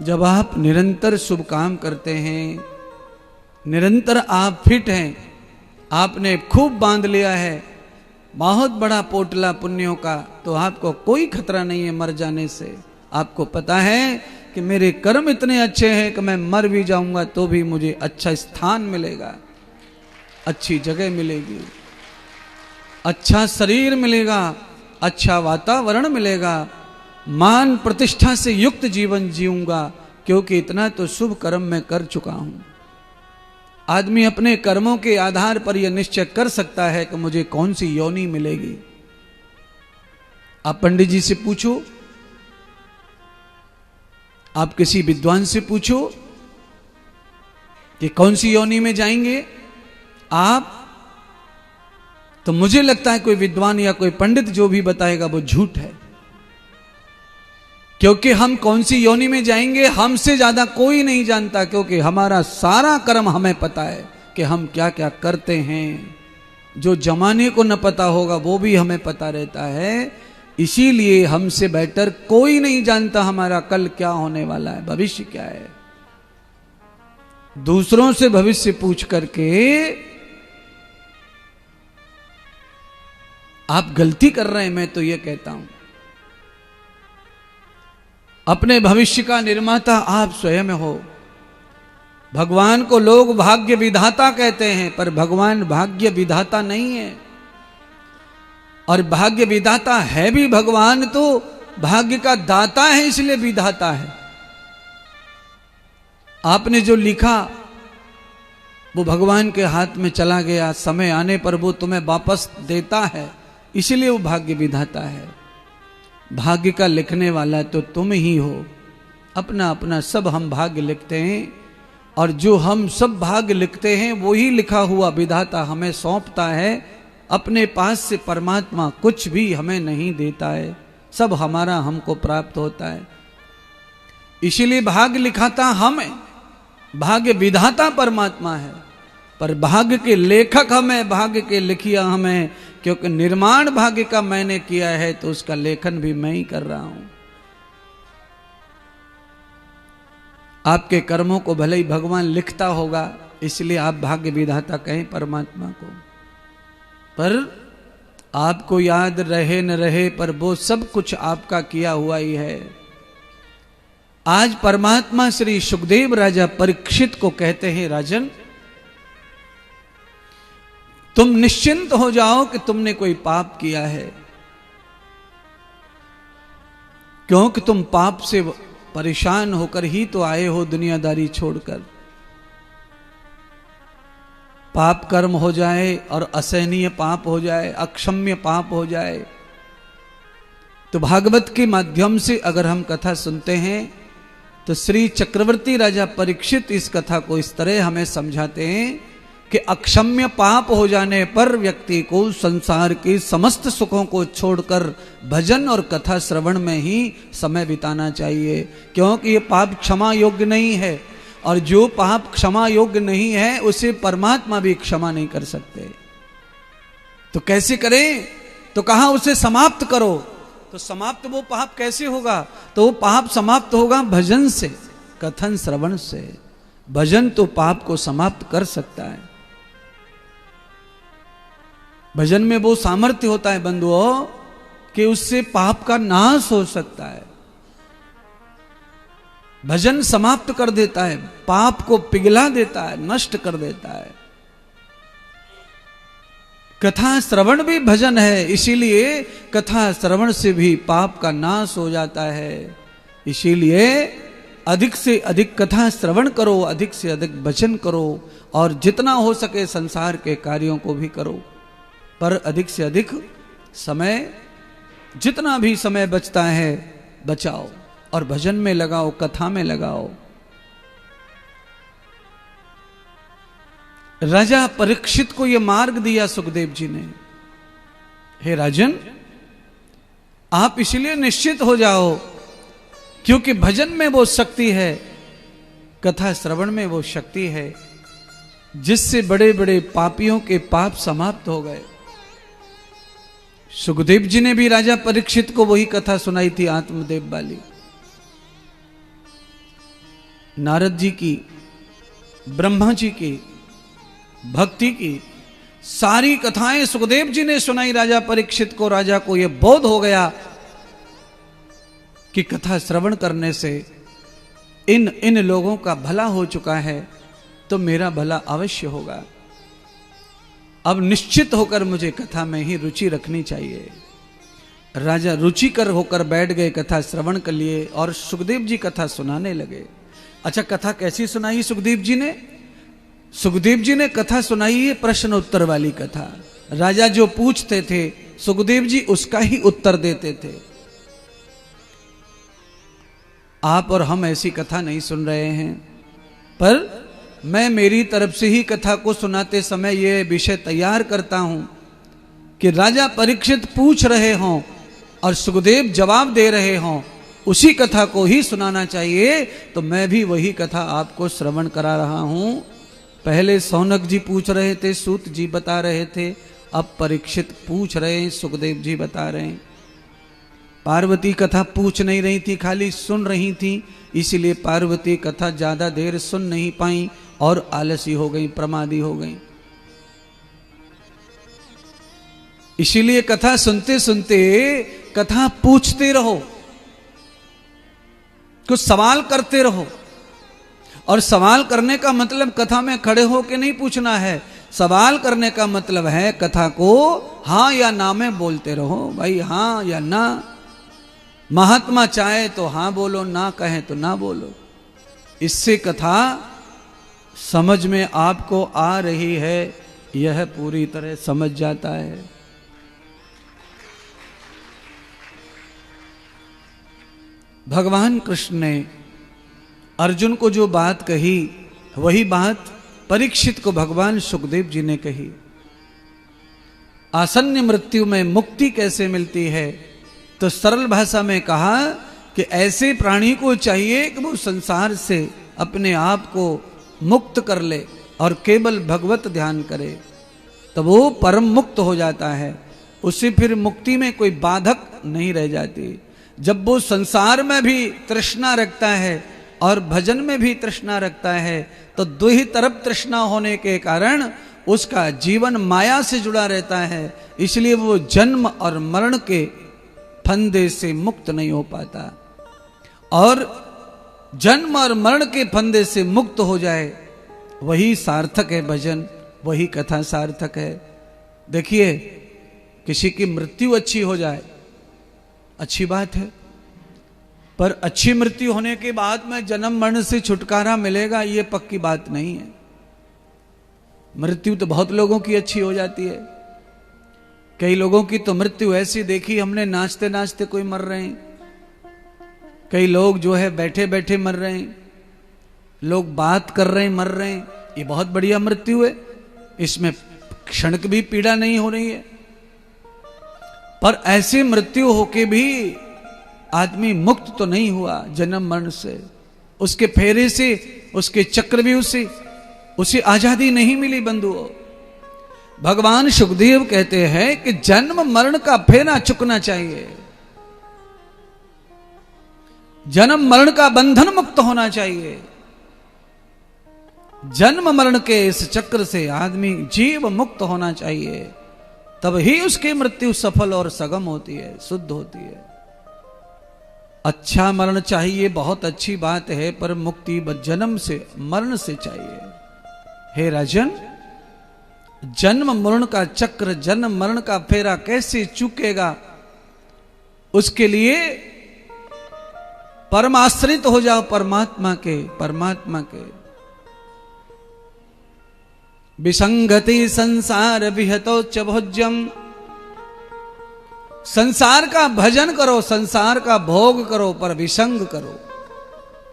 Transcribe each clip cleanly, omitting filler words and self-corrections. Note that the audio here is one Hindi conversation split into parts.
जब आप निरंतर शुभ काम करते हैं, निरंतर आप फिट हैं, आपने खूब बांध लिया है बहुत बड़ा पोटला पुण्यों का, तो आपको कोई खतरा नहीं है मर जाने से। आपको पता है कि मेरे कर्म इतने अच्छे हैं कि मैं मर भी जाऊंगा तो भी मुझे अच्छा स्थान मिलेगा, अच्छी जगह मिलेगी, अच्छा शरीर मिलेगा, अच्छा वातावरण मिलेगा, मान प्रतिष्ठा से युक्त जीवन जीऊंगा, क्योंकि इतना तो शुभ कर्म मैं कर चुका हूं। आदमी अपने कर्मों के आधार पर यह निश्चय कर सकता है कि मुझे कौन सी योनि मिलेगी। आप पंडित जी से पूछो, आप किसी विद्वान से पूछो कि कौन सी योनि में जाएंगे आप, तो मुझे लगता है कोई विद्वान या कोई पंडित जो भी बताएगा वो झूठ है। क्योंकि हम कौन सी योनि में जाएंगे हमसे ज्यादा कोई नहीं जानता, क्योंकि हमारा सारा कर्म हमें पता है कि हम क्या क्या करते हैं। जो जमाने को न पता होगा वो भी हमें पता रहता है। इसीलिए हमसे बेटर कोई नहीं जानता हमारा कल क्या होने वाला है, भविष्य क्या है। दूसरों से भविष्य पूछ करके आप गलती कर रहे हैं, मैं तो यह कहता हूं। अपने भविष्य का निर्माता आप स्वयं हो। भगवान को लोग भाग्य विधाता कहते हैं, पर भगवान भाग्य विधाता नहीं है। और भाग्य विधाता है भी भगवान तो भाग्य का दाता है, इसलिए विधाता है। आपने जो लिखा वो भगवान के हाथ में चला गया, समय आने पर वो तुम्हें वापस देता है, इसलिए वो भाग्य विधाता है। भाग्य का लिखने वाला तो तुम ही हो। अपना अपना सब हम भाग्य लिखते हैं, और जो हम सब भाग्य लिखते हैं वही लिखा हुआ विधाता हमें सौंपता है। अपने पास से परमात्मा कुछ भी हमें नहीं देता है, सब हमारा हमको प्राप्त होता है। इसीलिए भाग्य लिखाता हम है, भाग्य विधाता परमात्मा है, पर भाग्य के लेखक हमें, भाग्य के लिखिया हमें। क्योंकि निर्माण भाग्य का मैंने किया है तो उसका लेखन भी मैं ही कर रहा हूं। आपके कर्मों को भले ही भगवान लिखता होगा, इसलिए आप भाग्य विधाता कहें परमात्मा को, पर आपको याद रहे न रहे, पर वो सब कुछ आपका किया हुआ ही है। आज परमात्मा श्री सुखदेव राजा परीक्षित को कहते हैं, राजन तुम निश्चिंत हो जाओ कि तुमने कोई पाप किया है, क्योंकि तुम पाप से परेशान होकर ही तो आए हो दुनियादारी छोड़कर। पाप कर्म हो जाए और असहनीय पाप हो जाए, अक्षम्य पाप हो जाए, तो भागवत के माध्यम से अगर हम कथा सुनते हैं तो श्री चक्रवर्ती राजा परीक्षित इस कथा को इस तरह हमें समझाते हैं कि अक्षम्य पाप हो जाने पर व्यक्ति को संसार के समस्त सुखों को छोड़कर भजन और कथा श्रवण में ही समय बिताना चाहिए, क्योंकि ये पाप क्षमा योग्य नहीं है, और जो पाप क्षमा योग्य नहीं है उसे परमात्मा भी क्षमा नहीं कर सकते। तो कैसे करें? तो कहा उसे समाप्त करो। तो समाप्त वो पाप कैसे होगा? तो वो पाप समाप्त होगा भजन से, कथन श्रवण से। भजन तो पाप को समाप्त कर सकता है। भजन में वो सामर्थ्य होता है बंधुओं कि उससे पाप का नाश हो सकता है। भजन समाप्त कर देता है, पाप को पिघला देता है, नष्ट कर देता है। कथा श्रवण भी भजन है, इसीलिए कथा श्रवण से भी पाप का नाश हो जाता है। इसीलिए अधिक से अधिक कथा श्रवण करो, अधिक से अधिक भजन करो, और जितना हो सके संसार के कार्यों को भी करो, पर अधिक से अधिक समय, जितना भी समय बचता है बचाओ और भजन में लगाओ, कथा में लगाओ। राजा परीक्षित को यह मार्ग दिया सुखदेव जी ने, हे राजन आप इसलिए निश्चित हो जाओ क्योंकि भजन में वो शक्ति है, कथा श्रवण में वो शक्ति है, जिससे बड़े बड़े पापियों के पाप समाप्त हो गए। सुखदेव जी ने भी राजा परीक्षित को वही कथा सुनाई थी आत्मदेव वाली। नारद जी की, ब्रह्मा जी की भक्ति की सारी कथाएं सुखदेव जी ने सुनाई राजा परीक्षित को। राजा को यह बोध हो गया कि कथा श्रवण करने से इन लोगों का भला हो चुका है, तो मेरा भला अवश्य होगा। अब निश्चित होकर मुझे कथा में ही रुचि रखनी चाहिए। राजा रुचिकर होकर बैठ गए कथा श्रवण के लिए और सुखदेव जी कथा सुनाने लगे। अच्छा, कथा कैसी सुनाई सुखदेव जी ने? सुखदेव जी ने कथा सुनाई है प्रश्न उत्तर वाली कथा। राजा जो पूछते थे सुखदेव जी उसका ही उत्तर देते थे। आप और हम ऐसी कथा नहीं सुन रहे हैं, पर मैं मेरी तरफ से ही कथा को सुनाते समय यह विषय तैयार करता हूं कि राजा परीक्षित पूछ रहे हों और सुखदेव जवाब दे रहे हों, उसी कथा को ही सुनाना चाहिए। तो मैं भी वही कथा आपको श्रवण करा रहा हूं। पहले सौनक जी पूछ रहे थे, सूत जी बता रहे थे, अब परीक्षित पूछ रहे हैं, सुखदेव जी बता रहे हैं। पार्वती कथा पूछ नहीं रही थी, खाली सुन रही थी, इसलिए पार्वती कथा ज्यादा देर सुन नहीं पाई और आलसी हो गई, प्रमादी हो गई। इसीलिए कथा सुनते सुनते कथा पूछते रहो, कुछ सवाल करते रहो। और सवाल करने का मतलब कथा में खड़े होकर नहीं पूछना है। सवाल करने का मतलब है कथा को हाँ या ना में बोलते रहो। भाई हाँ या ना, महात्मा चाहे तो हाँ बोलो, ना कहे तो ना बोलो। इससे कथा समझ में आपको आ रही है, यह पूरी तरह समझ जाता है। भगवान कृष्ण ने अर्जुन को जो बात कही, वही बात परीक्षित को भगवान सुखदेव जी ने कही। आसन्न मृत्यु में मुक्ति कैसे मिलती है? तो सरल भाषा में कहा कि ऐसे प्राणी को चाहिए कि वो संसार से अपने आप को मुक्त कर ले और केवल भगवत ध्यान करे, तो वो परम मुक्त हो जाता है। उससे फिर मुक्ति में कोई बाधक नहीं रह जाती। जब वो संसार में भी तृष्णा रखता है और भजन में भी तृष्णा रखता है, तो दो ही तरफ तृष्णा होने के कारण उसका जीवन माया से जुड़ा रहता है। इसलिए वो जन्म और मरण के फंदे से मुक्त नहीं हो पाता। और जन्म और मरण के फंदे से मुक्त हो जाए, वही सार्थक है भजन, वही कथा सार्थक है। देखिए, किसी की मृत्यु अच्छी हो जाए, अच्छी बात है, पर अच्छी मृत्यु होने के बाद में जन्म मरण से छुटकारा मिलेगा, ये पक्की बात नहीं है। मृत्यु तो बहुत लोगों की अच्छी हो जाती है। कई लोगों की तो मृत्यु ऐसी देखी हमने, नाचते नाचते कोई मर रहे हैं, कई लोग जो है बैठे बैठे मर रहे हैं, लोग बात कर रहे हैं मर रहे हैं। ये बहुत बढ़िया मृत्यु है, इसमें क्षण की भी पीड़ा नहीं हो रही है। पर ऐसी मृत्यु होके भी आदमी मुक्त तो नहीं हुआ जन्म मरण से, उसके फेरे से, उसके चक्रव्यूह से उसे आजादी नहीं मिली बंधुओं। भगवान सुखदेव कहते हैं कि जन्म मरण का फेरा चुकना चाहिए, जन्म मरण का बंधन मुक्त होना चाहिए। जन्म मरण के इस चक्र से आदमी जीव मुक्त होना चाहिए, तब ही उसकी मृत्यु सफल और सगम होती है, शुद्ध होती है। अच्छा मरण चाहिए, बहुत अच्छी बात है, पर मुक्ति जन्म से मरण से चाहिए। हे राजन, जन्म मरण का चक्र, जन्म मरण का फेरा कैसे चूकेगा? उसके लिए परमाश्रित हो जाओ परमात्मा के, परमात्मा के। विसंगति संसार विहतो च भोज्यम, संसार का भजन करो, संसार का भोग करो, पर विसंग करो,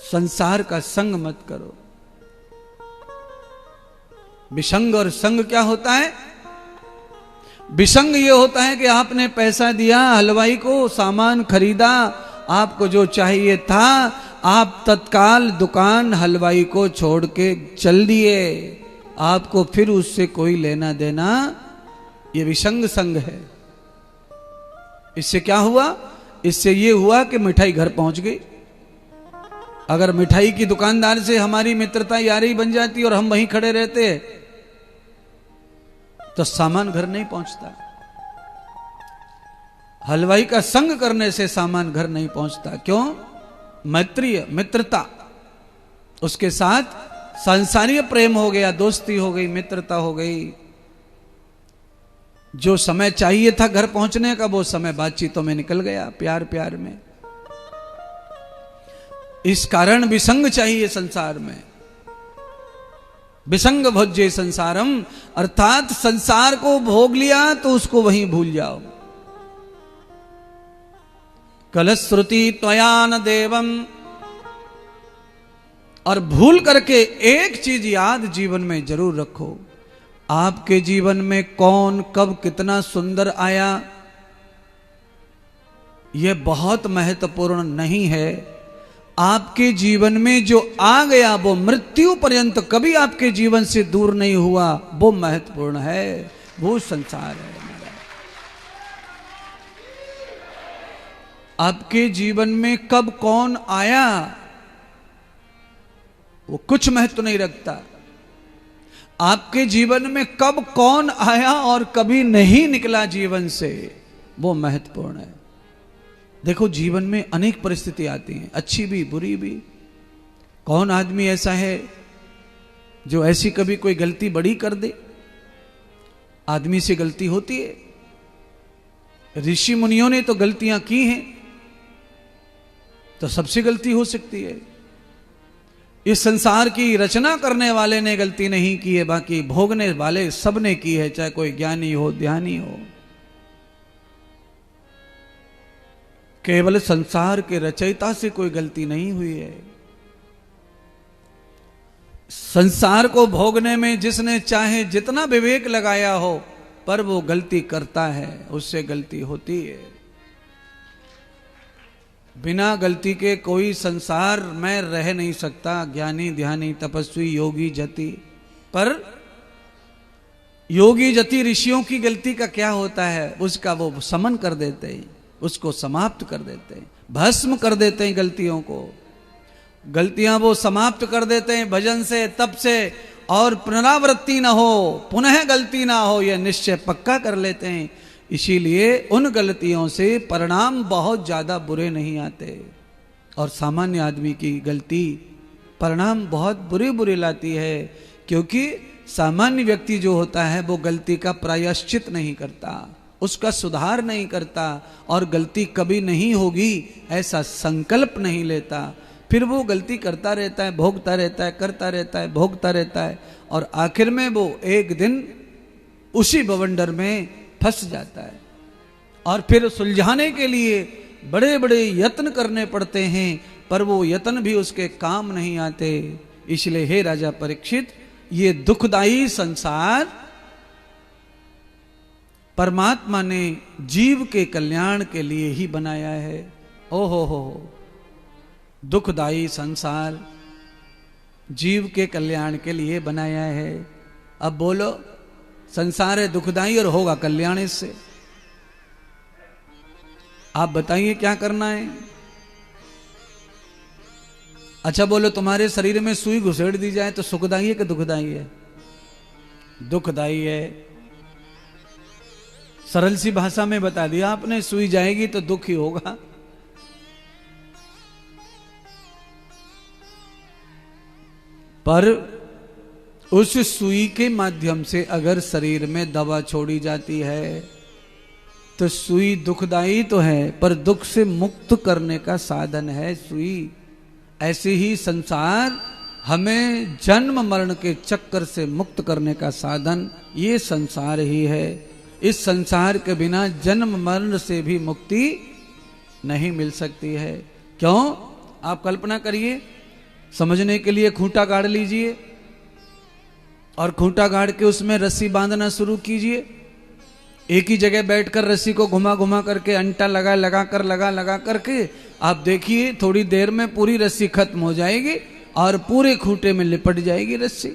संसार का संग मत करो। विसंग और संग क्या होता है? विसंग ये होता है कि आपने पैसा दिया हलवाई को, सामान खरीदा, आपको जो चाहिए था, आप तत्काल दुकान हलवाई को छोड़ के चल दिए, आपको फिर उससे कोई लेना देना, ये विसंग संग है। इससे क्या हुआ? इससे ये हुआ कि मिठाई घर पहुंच गई, अगर मिठाई की दुकानदार से हमारी मित्रता यारी बन जाती और हम वहीं खड़े रहते तो सामान घर नहीं पहुंचता। हलवाई का संग करने से सामान घर नहीं पहुंचता। क्यों? मैत्रीय मित्रता, उसके साथ सांसारिक प्रेम हो गया, दोस्ती हो गई, मित्रता हो गई। जो समय चाहिए था घर पहुंचने का वो समय बातचीतों में निकल गया, प्यार प्यार में। इस कारण विसंग चाहिए संसार में। विसंग भोज्य संसारम, अर्थात संसार को भोग लिया तो उसको वहीं भूल जाओ। कलश्रुति त्वयान देवम, और भूल करके एक चीज याद जीवन में जरूर रखो, आपके जीवन में कौन कब कितना सुंदर आया यह बहुत महत्वपूर्ण नहीं है। आपके जीवन में जो आ गया वो मृत्यु पर्यंत कभी आपके जीवन से दूर नहीं हुआ, वो महत्वपूर्ण है, वो संसार है। आपके जीवन में कब कौन आया वो कुछ महत्व नहीं रखता। आपके जीवन में कब कौन आया और कभी नहीं निकला जीवन से, वो महत्वपूर्ण है। देखो जीवन में अनेक परिस्थिति आती हैं, अच्छी भी बुरी भी। कौन आदमी ऐसा है जो ऐसी कभी कोई गलती बड़ी कर दे? आदमी से गलती होती है। ऋषि मुनियों ने तो गलतियां की हैं, तो सबसे गलती हो सकती है। इस संसार की रचना करने वाले ने गलती नहीं की है, बाकी भोगने वाले सब ने की है, चाहे कोई ज्ञानी हो ध्यानी हो। केवल संसार के रचयिता से कोई गलती नहीं हुई है। संसार को भोगने में जिसने चाहे जितना विवेक लगाया हो, पर वो गलती करता है, उससे गलती होती है। बिना गलती के कोई संसार में रह नहीं सकता। ज्ञानी ध्यानी तपस्वी योगी जति, पर योगी जति ऋषियों की गलती का क्या होता है? उसका वो समन कर देते हैं, उसको समाप्त कर देते हैं, भस्म कर देते हैं गलतियों को। गलतियां वो समाप्त कर देते हैं भजन से, तप से, और पुनरावृत्ति ना हो, पुनः गलती ना हो, यह निश्चय पक्का कर लेते हैं। इसीलिए उन गलतियों से परिणाम बहुत ज्यादा बुरे नहीं आते। और सामान्य आदमी की गलती परिणाम बहुत बुरे बुरे लाती है, क्योंकि सामान्य व्यक्ति जो होता है वो गलती का प्रायश्चित नहीं करता, उसका सुधार नहीं करता, और गलती कभी नहीं होगी ऐसा संकल्प नहीं लेता। फिर वो गलती करता रहता है, भोगता रहता है, करता रहता है, भोगता रहता है, और आखिर में वो एक दिन उसी बवंडर में फंस जाता है। और फिर सुलझाने के लिए बड़े बड़े यत्न करने पड़ते हैं, पर वो यत्न भी उसके काम नहीं आते। इसलिए हे राजा परीक्षित, ये दुखदायी संसार परमात्मा ने जीव के कल्याण के लिए ही बनाया है। ओहो हो, दुखदायी संसार जीव के कल्याण के लिए बनाया है। अब बोलो, संसार है दुखदाई और होगा कल्याण इससे। आप बताइए क्या करना है? अच्छा बोलो, तुम्हारे शरीर में सुई घुसेड़ दी जाए तो सुखदाई है कि दुखदाई है? दुखदाई है। सरल सी भाषा में बता दिया आपने, सुई जाएगी तो दुख ही होगा। पर उस सुई के माध्यम से अगर शरीर में दवा छोड़ी जाती है तो सुई दुखदाई तो है, पर दुख से मुक्त करने का साधन है सुई। ऐसे ही संसार हमें जन्म मरण के चक्कर से मुक्त करने का साधन ये संसार ही है। इस संसार के बिना जन्म मरण से भी मुक्ति नहीं मिल सकती है। क्यों? आप कल्पना करिए, समझने के लिए खूंटा गाड़ लीजिए और खूंटा गाड़ के उसमें रस्सी बांधना शुरू कीजिए। एक ही जगह बैठकर रस्सी को घुमा घुमा करके अंटा लगा करके आप देखिए थोड़ी देर में पूरी रस्सी खत्म हो जाएगी और पूरे खूंटे में लिपट जाएगी रस्सी।